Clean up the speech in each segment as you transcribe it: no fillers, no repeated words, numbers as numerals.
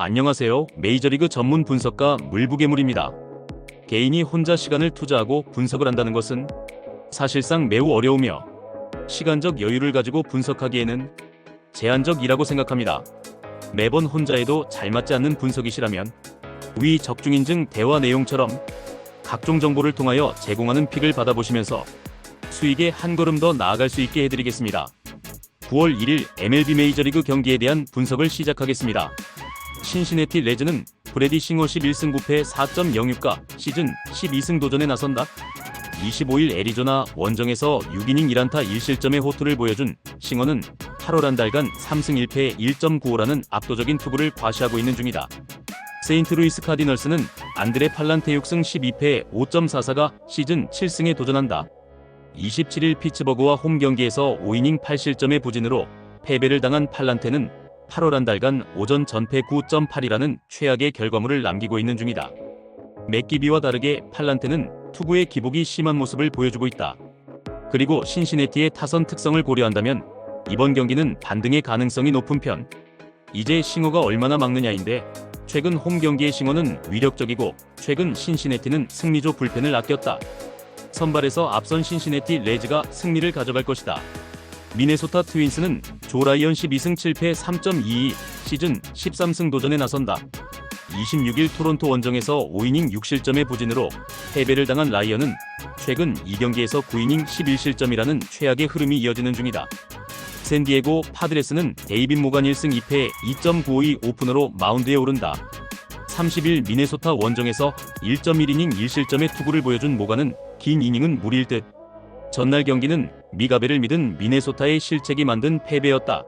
안녕하세요. 메이저리그 전문 분석가 물부괴물입니다. 개인이 혼자 시간을 투자하고 분석을 한다는 것은 사실상 매우 어려우며 시간적 여유를 가지고 분석하기에는 제한적이라고 생각합니다. 매번 혼자 해도 잘 맞지 않는 분석이시라면 위 적중인증 대화 내용처럼 각종 정보를 통하여 제공하는 픽을 받아보시면서 수익에 한 걸음 더 나아갈 수 있게 해드리겠습니다. 9월 1일 MLB 메이저리그 경기에 대한 분석을 시작하겠습니다. 신시내티 레즈는 브래디 싱어 11승 9패 4.06가 시즌 12승 도전에 나선다. 25일 애리조나 원정에서 6이닝 1안타 1실점의 호투를 보여준 싱어는 8월 한 달간 3승 1패 1.95라는 압도적인 투구를 과시하고 있는 중이다. 세인트루이스 카디널스는 안드레 팔란테 6승 12패 5.44가 시즌 7승에 도전한다. 27일 피츠버그와 홈 경기에서 5이닝 8실점의 부진으로 패배를 당한 팔란테는 8월 한 달간 오전 전패 9.8이라는 최악의 결과물을 남기고 있는 중이다. 맥기비와 다르게 팔란테는 투구의 기복이 심한 모습을 보여주고 있다. 그리고 신시내티의 타선 특성을 고려한다면 이번 경기는 반등의 가능성이 높은 편. 이제 싱어가 얼마나 막느냐인데 최근 홈 경기의 싱어는 위력적이고 최근 신시내티는 승리조 불펜을 아꼈다. 선발에서 앞선 신시내티 레즈가 승리를 가져갈 것이다. 미네소타 트윈스는 조 라이언 12승 7패 3.22 시즌 13승 도전에 나선다. 26일 토론토 원정에서 5이닝 6실점의 부진으로 패배를 당한 라이언은 최근 2경기에서 9이닝 11실점이라는 최악의 흐름이 이어지는 중이다. 샌디에고 파드레스는 데이빗 모간 1승 2패 2.952 오프너로 마운드에 오른다. 30일 미네소타 원정에서 1.1이닝 1실점의 투구를 보여준 모간은 긴 이닝은 무리일 듯. 전날 경기는 미가벨을 믿은 미네소타의 실책이 만든 패배였다.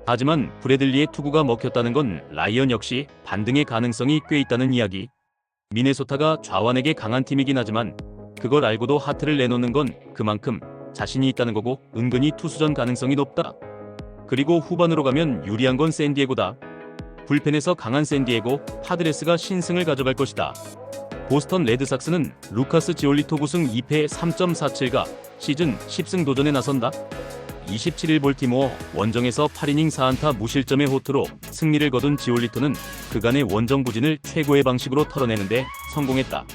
하지만 브래들리의 투구가 먹혔다는 건 라이언 역시 반등의 가능성이 꽤 있다는 이야기. 미네소타가 좌완에게 강한 팀이긴 하지만 그걸 알고도 하트를 내놓는 건 그만큼 자신이 있다는 거고 은근히 투수전 가능성이 높다. 그리고 후반으로 가면 유리한 건 샌디에고다. 불펜에서 강한 샌디에고 파드레스가 신승을 가져갈 것이다. 보스턴 레드삭스는 루카스 지올리토 9승 2패 3.47가 시즌 10승 도전에 나선다. 27일 볼티모어 원정에서 8이닝 4안타 무실점의 호투로 승리를 거둔 지올리토는 그간의 원정 부진을 최고의 방식으로 털어내는데 성공했다.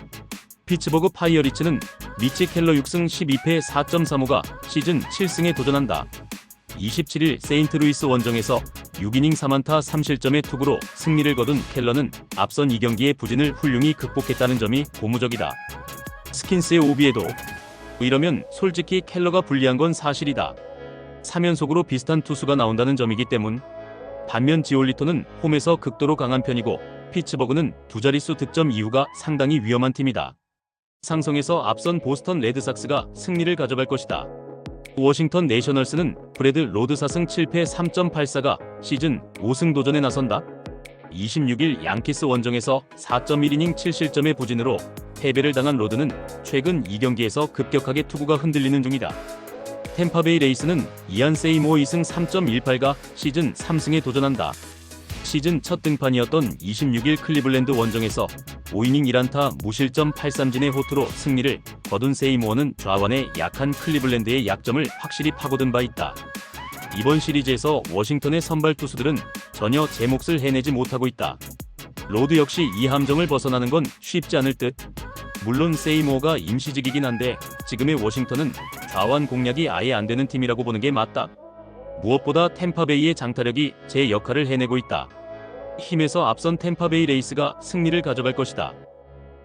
피츠버그 파이어리츠는 미치 켈러 6승 12패 4.35가 시즌 7승에 도전한다. 27일 세인트루이스 원정에서 6이닝 3안타 3실점의 투구로 승리를 거둔 켈러는 앞선 2경기의 부진을 훌륭히 극복했다는 점이 고무적이다. 스킨스의 오비에도 이러면 솔직히 켈러가 불리한 건 사실이다. 3연속으로 비슷한 투수가 나온다는 점이기 때문. 반면 지올리토는 홈에서 극도로 강한 편이고 피츠버그는 두 자릿수 득점 이후가 상당히 위험한 팀이다. 상성에서 앞선 보스턴 레드삭스가 승리를 가져갈 것이다. 워싱턴 내셔널스는 브래드 로드 4승 7패 3.84가 시즌 5승 도전에 나선다. 26일 양키스 원정에서 4.1이닝 7실점의 부진으로 패배를 당한 로드는 최근 2경기에서 급격하게 투구가 흔들리는 중이다. 템파베이 레이스는 이안 세이모어 2승 3.18가 시즌 3승에 도전한다. 시즌 첫 등판이었던 26일 클리블랜드 원정에서 5이닝 1안타 무실점 8삼진의 호투로 승리를 거둔 세이모어는 좌완의 약한 클리블랜드의 약점을 확실히 파고든 바 있다. 이번 시리즈에서 워싱턴의 선발 투수들은 전혀 제 몫을 해내지 못하고 있다. 로드 역시 이 함정을 벗어나는 건 쉽지 않을 듯. 물론 세이모어가 임시직이긴 한데 지금의 워싱턴은 좌완 공략이 아예 안 되는 팀이라고 보는 게 맞다. 무엇보다 템파베이의 장타력이 제 역할을 해내고 있다. 힘에서 앞선 템파베이 레이스가 승리를 가져갈 것이다.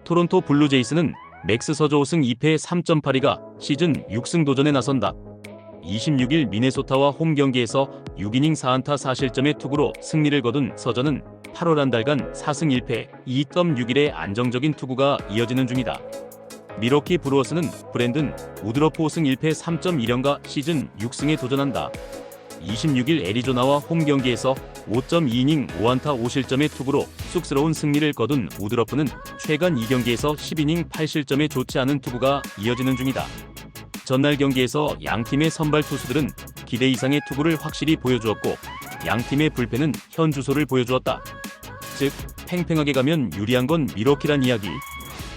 토론토 블루제이스는 맥스 서저 5승 2패 3.82가 시즌 6승 도전에 나선다. 26일 미네소타와 홈 경기에서 6이닝 4안타 4실점의 투구로 승리를 거둔 서저는 8월 한 달간 4승 1패 2.61의 안정적인 투구가 이어지는 중이다. 미러키 브루어스는 브랜든 우드러프 5승 1패 3.1가 시즌 6승에 도전한다. 26일 애리조나와 홈 경기에서 5.2이닝 5안타 5실점의 투구로 쑥스러운 승리를 거둔 우드러프는 최근 2경기에서 10이닝 8실점의 좋지 않은 투구가 이어지는 중이다. 전날 경기에서 양팀의 선발 투수들은 기대 이상의 투구를 확실히 보여주었고 양팀의 불펜은 현 주소를 보여주었다. 즉 팽팽하게 가면 유리한 건 미러키란 이야기.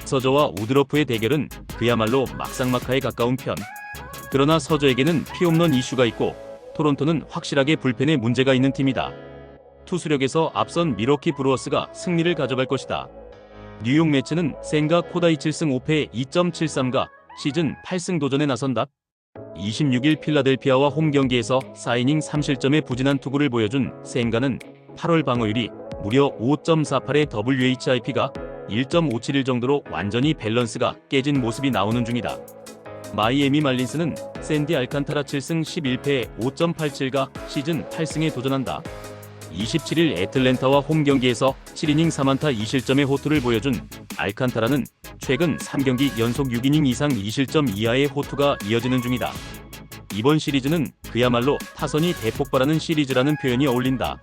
서저와 우드러프의 대결은 그야말로 막상막하에 가까운 편. 그러나 서저에게는 피홈런 이슈가 있고 토론토는 확실하게 불펜에 문제가 있는 팀이다. 투수력에서 앞선 밀워키 브루어스가 승리를 가져갈 것이다. 뉴욕 매츠는 센과 코다이 7승 5패 2.73가 시즌 8승 도전에 나선다. 26일 필라델피아와 홈 경기에서 4이닝 3실점의 부진한 투구를 보여준 센가는 8월 방어율이 무려 5.48의 WHIP가 1.571 정도로 완전히 밸런스가 깨진 모습이 나오는 중이다. 마이애미 말린스는 샌디 알칸타라 7승 11패 5.87가 시즌 8승에 도전한다. 27일 애틀랜타와 홈 경기에서 7이닝 3안타 2실점의 호투를 보여준 알칸타라는 최근 3경기 연속 6이닝 이상 2실점 이하의 호투가 이어지는 중이다. 이번 시리즈는 그야말로 타선이 대폭발하는 시리즈라는 표현이 어울린다.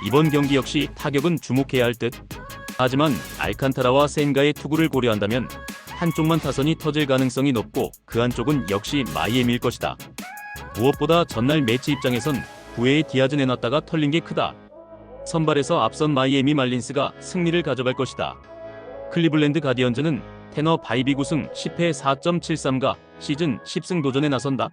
이번 경기 역시 타격은 주목해야 할 듯. 하지만 알칸타라와 센가의 투구를 고려한다면 한쪽만 타선이 터질 가능성이 높고 그 한쪽은 역시 마이애미일 것이다. 무엇보다 전날 매치 입장에선 9회에 디아즈 내놨다가 털린 게 크다. 선발에서 앞선 마이애미 말린스가 승리를 가져갈 것이다. 클리블랜드 가디언즈는 테너 바이비 9승 10패 4.73가 시즌 10승 도전에 나선다.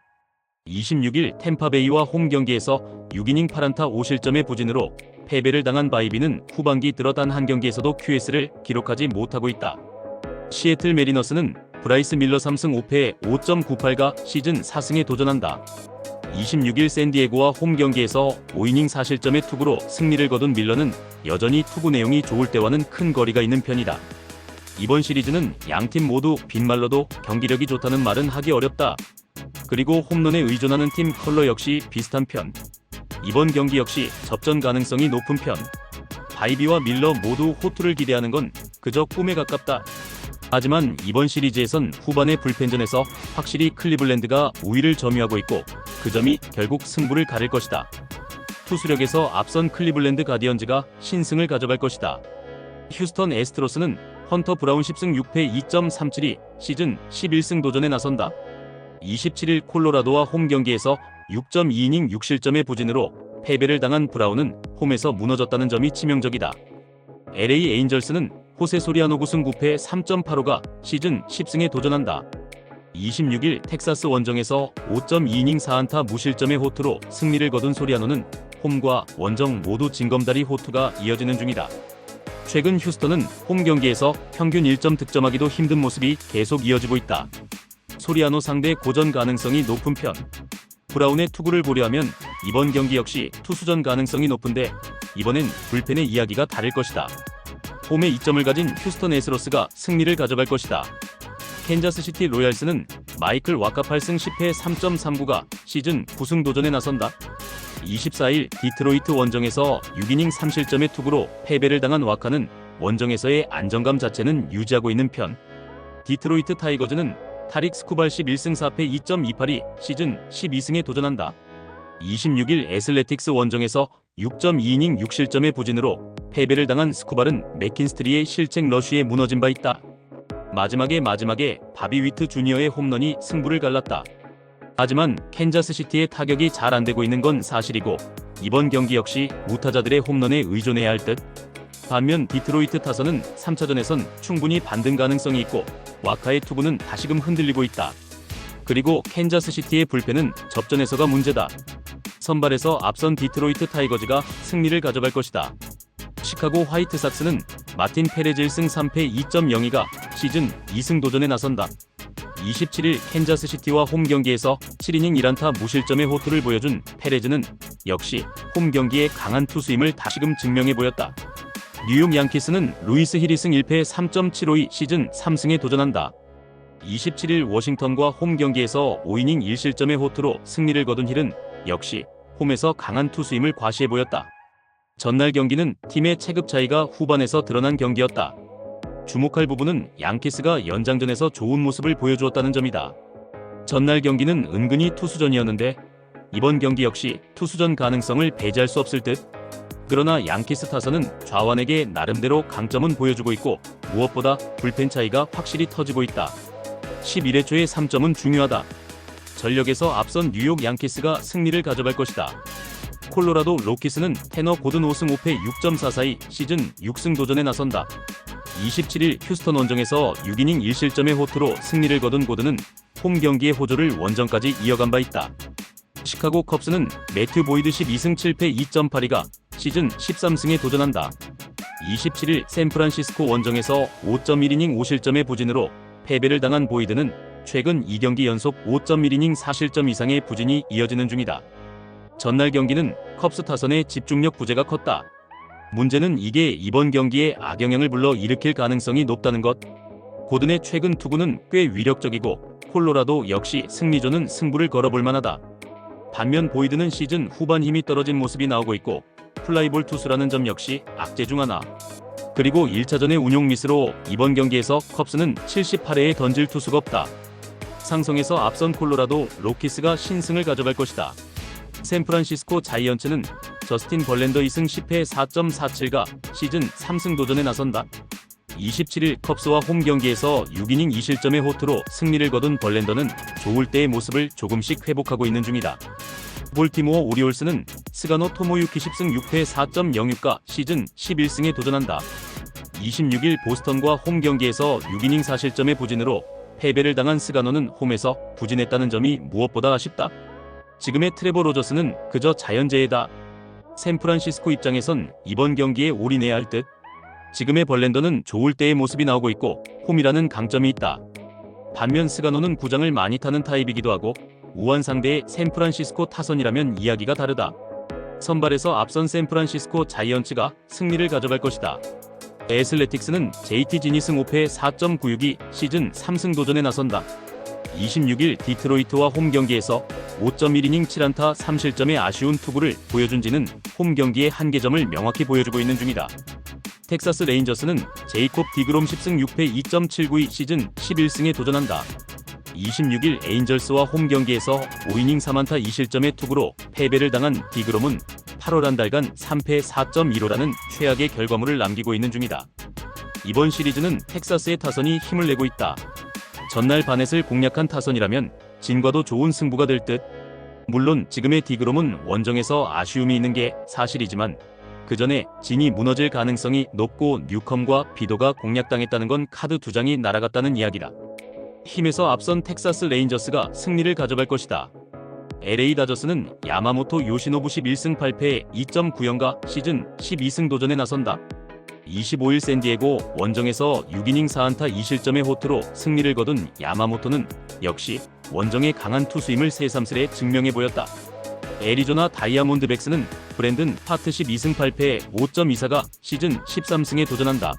26일 템파베이와 홈 경기에서 6이닝 8안타 5실점의 부진으로 패배를 당한 바이비는 후반기 들어 단 한 경기에서도 QS를 기록하지 못하고 있다. 시애틀 메리너스는 브라이스 밀러 3승 5패 5.98가 시즌 4승에 도전한다. 26일 샌디에고와 홈 경기에서 5이닝 4실점의 투구로 승리를 거둔 밀러는 여전히 투구 내용이 좋을 때와는 큰 거리가 있는 편이다. 이번 시리즈는 양팀 모두 빈말로도 경기력이 좋다는 말은 하기 어렵다. 그리고 홈런에 의존하는 팀 컬러 역시 비슷한 편. 이번 경기 역시 접전 가능성이 높은 편. 바이비와 밀러 모두 호투를 기대하는 건 그저 꿈에 가깝다. 하지만 이번 시리즈에선 후반의 불펜전에서 확실히 클리블랜드가 우위를 점유하고 있고 그 점이 결국 승부를 가릴 것이다. 투수력에서 앞선 클리블랜드 가디언즈가 신승을 가져갈 것이다. 휴스턴 애스트로스는 헌터 브라운 10승 6패 2.37이 시즌 11승 도전에 나선다. 27일 콜로라도와 홈 경기에서 6.2이닝 6실점의 부진으로 패배를 당한 브라운은 홈에서 무너졌다는 점이 치명적이다. LA 에인절스는 호세 소리아노 9승 9패 3.85가 시즌 10승에 도전한다. 26일 텍사스 원정에서 5.2이닝 4안타 무실점의 호투로 승리를 거둔 소리아노는 홈과 원정 모두 징검다리 호투가 이어지는 중이다. 최근 휴스턴은 홈 경기에서 평균 1점 득점하기도 힘든 모습이 계속 이어지고 있다. 소리아노 상대 고전 가능성이 높은 편. 브라운의 투구를 고려하면 이번 경기 역시 투수전 가능성이 높은데 이번엔 불펜의 이야기가 다를 것이다. 홈에 2점을 가진 휴스턴 애스로스가 승리를 가져갈 것이다. 캔자스시티 로얄스는 마이클 와카 8승 10패 3.39가 시즌 9승 도전에 나선다. 24일 디트로이트 원정에서 6이닝 3실점의 투구로 패배를 당한 와카는 원정에서의 안정감 자체는 유지하고 있는 편. 디트로이트 타이거즈는 타릭 스쿠발 11승 4패 2.28이 시즌 12승에 도전한다. 26일 애슬레틱스 원정에서 6.2이닝 6실점의 부진으로 패배를 당한 스쿠발은 맥킨스트리의 실책 러쉬에 무너진 바 있다. 마지막에 바비 위트 주니어의 홈런이 승부를 갈랐다. 하지만 캔자스시티의 타격이 잘 안되고 있는 건 사실이고 이번 경기 역시 무타자들의 홈런에 의존해야 할 듯. 반면 디트로이트 타선은 3차전에선 충분히 반등 가능성이 있고 와카의 투구는 다시금 흔들리고 있다. 그리고 캔자스시티의 불펜은 접전에서가 문제다. 선발에서 앞선 디트로이트 타이거즈가 승리를 가져갈 것이다. 시카고 화이트삭스는 마틴 페레즈 1승 3패 2.02가 시즌 2승 도전에 나선다. 27일 캔자스시티와 홈 경기에서 7이닝 1안타 무실점의 호투를 보여준 페레즈는 역시 홈 경기에 강한 투수임을 다시금 증명해 보였다. 뉴욕 양키스는 루이스 힐 2승 1패 3.75이 시즌 3승에 도전한다. 27일 워싱턴과 홈 경기에서 5이닝 1실점의 호투로 승리를 거둔 힐은 역시 홈에서 강한 투수임을 과시해 보였다. 전날 경기는 팀의 체급 차이가 후반에서 드러난 경기였다. 주목할 부분은 양키스가 연장전에서 좋은 모습을 보여주었다는 점이다. 전날 경기는 은근히 투수전이었는데 이번 경기 역시 투수전 가능성을 배제할 수 없을 듯. 그러나 양키스 타선은 좌완에게 나름대로 강점은 보여주고 있고 무엇보다 불펜 차이가 확실히 터지고 있다. 11회 초의 3점은 중요하다. 전력에서 앞선 뉴욕 양키스가 승리를 가져갈 것이다. 콜로라도 로키스는 테너 고든 5승 5패 6.44이 시즌 6승 도전에 나선다. 27일 휴스턴 원정에서 6이닝 1실점의 호투로 승리를 거둔 고든은 홈 경기의 호조를 원정까지 이어간 바 있다. 시카고 컵스는 매튜 보이드 12승 7패 2.82가 시즌 13승에 도전한다. 27일 샌프란시스코 원정에서 5.1이닝 5실점의 부진으로 패배를 당한 보이드는 최근 2경기 연속 5.1이닝 4실점 이상의 부진이 이어지는 중이다. 전날 경기는 컵스 타선의 집중력 부재가 컸다. 문제는 이게 이번 경기에 악영향을 불러 일으킬 가능성이 높다는 것. 고든의 최근 투구는 꽤 위력적이고 콜로라도 역시 승리조는 승부를 걸어볼 만하다. 반면 보이드는 시즌 후반 힘이 떨어진 모습이 나오고 있고 플라이볼 투수라는 점 역시 악재 중 하나. 그리고 1차전의 운용 미스로 이번 경기에서 컵스는 78회에 던질 투수가 없다. 상성에서 앞선 콜로라도 로키스가 신승을 가져갈 것이다. 샌프란시스코 자이언츠는 저스틴 벌랜더 2승 10패 4.47가 시즌 3승 도전에 나선다. 27일 컵스와 홈 경기에서 6이닝 2실점의 호투로 승리를 거둔 벌랜더는 좋을 때의 모습을 조금씩 회복하고 있는 중이다. 볼티모어 오리올스는 스가노 토모유키 10승 6패 4.06가 시즌 11승에 도전한다. 26일 보스턴과 홈 경기에서 6이닝 4실점의 부진으로 패배를 당한 스가노는 홈에서 부진했다는 점이 무엇보다 아쉽다. 지금의 트레버 로저스는 그저 자연재해다. 샌프란시스코 입장에선 이번 경기에 올인해야 할 듯. 지금의 벌랜더는 좋을 때의 모습이 나오고 있고 홈이라는 강점이 있다. 반면 스가노는 구장을 많이 타는 타입이기도 하고 우한 상대의 샌프란시스코 타선이라면 이야기가 다르다. 선발에서 앞선 샌프란시스코 자이언츠가 승리를 가져갈 것이다. 애슬레틱스는 JT 지니승 5패 4.96이 시즌 3승 도전에 나선다. 26일 디트로이트와 홈 경기에서 5.1이닝 7안타 3실점의 아쉬운 투구를 보여준 지는 홈 경기의 한계점을 명확히 보여주고 있는 중이다. 텍사스 레인저스는 제이콥 디그롬 10승 6패 2.79이 시즌 11승에 도전한다. 26일 에인절스와 홈 경기에서 5이닝 3안타 2실점의 투구로 패배를 당한 디그롬은 8월 한 달간 3패 4.15라는 최악의 결과물을 남기고 있는 중이다. 이번 시리즈는 텍사스의 타선이 힘을 내고 있다. 전날 바넷을 공략한 타선이라면 진과도 좋은 승부가 될 듯. 물론 지금의 디그롬은 원정에서 아쉬움이 있는 게 사실이지만 그 전에 진이 무너질 가능성이 높고 뉴컴과 비도가 공략당했다는 건 카드 두 장이 날아갔다는 이야기다. 힘에서 앞선 텍사스 레인저스가 승리를 가져갈 것이다. LA 다저스는 야마모토 요시노부 11승 8패 2.90가 시즌 12승 도전에 나선다. 25일 샌디에고 원정에서 6이닝 4안타 2실점의 호투로 승리를 거둔 야마모토는 역시 원정의 강한 투수임을 새삼스레 증명해 보였다. 애리조나 다이아몬드백스는 브랜든 파트 12승 8패 5.24가 시즌 13승에 도전한다.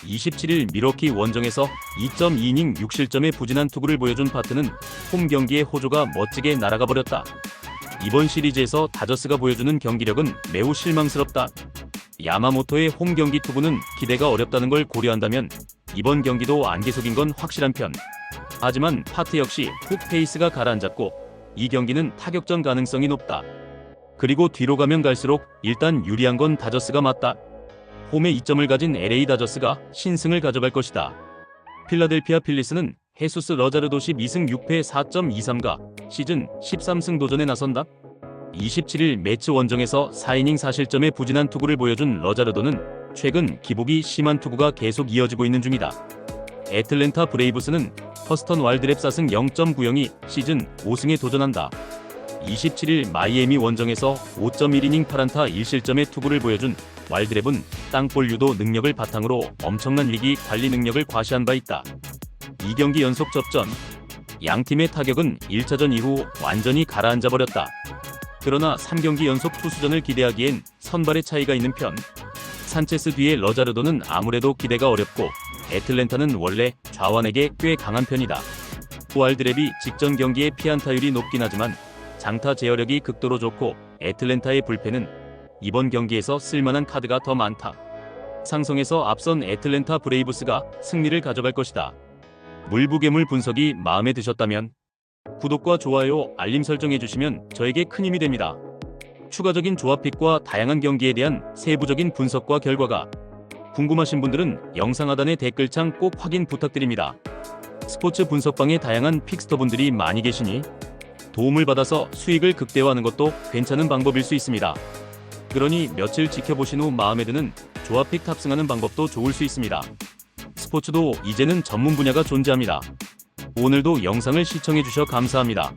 27일 미러키 원정에서 2.2이닝 6실점의 부진한 투구를 보여준 파트는 홈 경기에 호조가 멋지게 날아가 버렸다. 이번 시리즈에서 다저스가 보여주는 경기력은 매우 실망스럽다. 야마모토의 홈 경기 투구는 기대가 어렵다는 걸 고려한다면 이번 경기도 안개속인 건 확실한 편. 하지만 파트 역시 훅 페이스가 가라앉았고 이 경기는 타격전 가능성이 높다. 그리고 뒤로 가면 갈수록 일단 유리한 건 다저스가 맞다. 홈에 이점을 가진 LA 다저스가 신승을 가져갈 것이다. 필라델피아 필리스는 헤수스 러자르도 12승 6패 4.23가 시즌 13승 도전에 나선다. 27일 매츠 원정에서 4이닝 4실점의 부진한 투구를 보여준 러자르도는 최근 기복이 심한 투구가 계속 이어지고 있는 중이다. 애틀랜타 브레이브스는 허스턴 와일드랩 4승 0.90이 시즌 5승에 도전한다. 27일 마이애미 원정에서 5.1이닝 8안타 1실점의 투구를 보여준 와일드랩은 땅볼 유도 능력을 바탕으로 엄청난 위기 관리 능력을 과시한 바 있다. 2경기 연속 접전. 양팀의 타격은 1차전 이후 완전히 가라앉아 버렸다. 그러나 3경기 연속 투수전을 기대하기엔 선발의 차이가 있는 편. 산체스 뒤에 러자르도는 아무래도 기대가 어렵고 애틀랜타는 원래 좌완에게 꽤 강한 편이다. 와일드랩이 직전 경기에 피안타율이 높긴 하지만 장타 제어력이 극도로 좋고 애틀랜타의 불펜은 이번 경기에서 쓸만한 카드가 더 많다. 상성에서 앞선 애틀랜타 브레이브스가 승리를 가져갈 것이다. 물부괴물 분석이 마음에 드셨다면 구독과 좋아요, 알림 설정해주시면 저에게 큰 힘이 됩니다. 추가적인 조합픽과 다양한 경기에 대한 세부적인 분석과 결과가 궁금하신 분들은 영상 하단의 댓글창 꼭 확인 부탁드립니다. 스포츠 분석방에 다양한 픽스터분들이 많이 계시니 도움을 받아서 수익을 극대화하는 것도 괜찮은 방법일 수 있습니다. 그러니 며칠 지켜보신 후 마음에 드는 조합픽 탑승하는 방법도 좋을 수 있습니다. 스포츠도 이제는 전문 분야가 존재합니다. 오늘도 영상을 시청해주셔 감사합니다.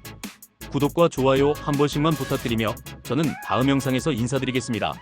구독과 좋아요 한 번씩만 부탁드리며 저는 다음 영상에서 인사드리겠습니다.